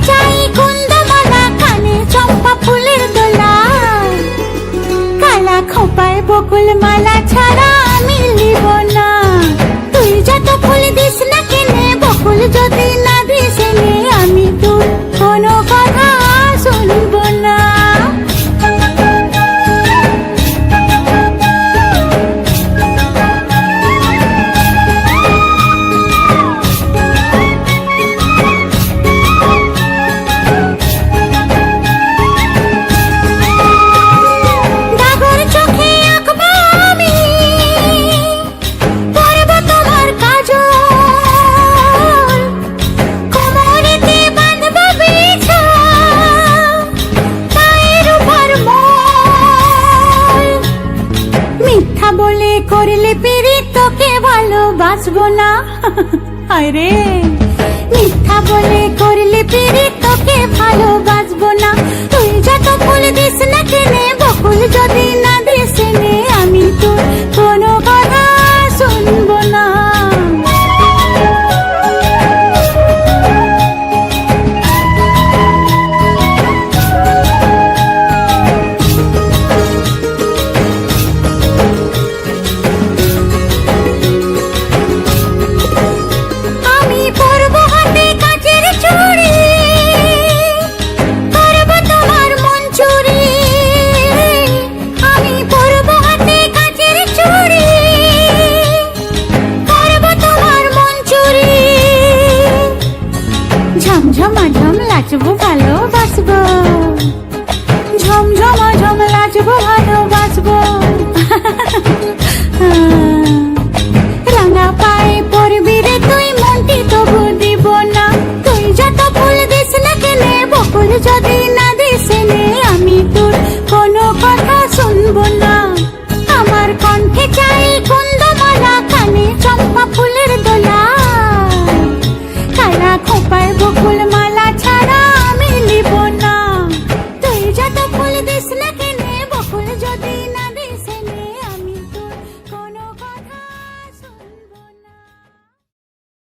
চাই কুন্দমালা, কানে চম্পা ফুলের দোলা, কালা খোপায় বকুল মালা ছাড়া আমি লিব না। তুই যত ফুল দিস না কেনে, বকুল যদি না দিস এনে, আমি তোর কোনো কথা শুনব না। ডাগর চোখে আঁকবো আমি, পরব তোমার কাজল, কোমরেতে বাঁধব বিছা, পায়ের উপর মল। মিথ্যা বলে করলে পিরিত, তোকে ভালোবাসবো না। আরে মিথ্যা বলে করলে পিরিত, তোকে ভালোবাসবো না। তুই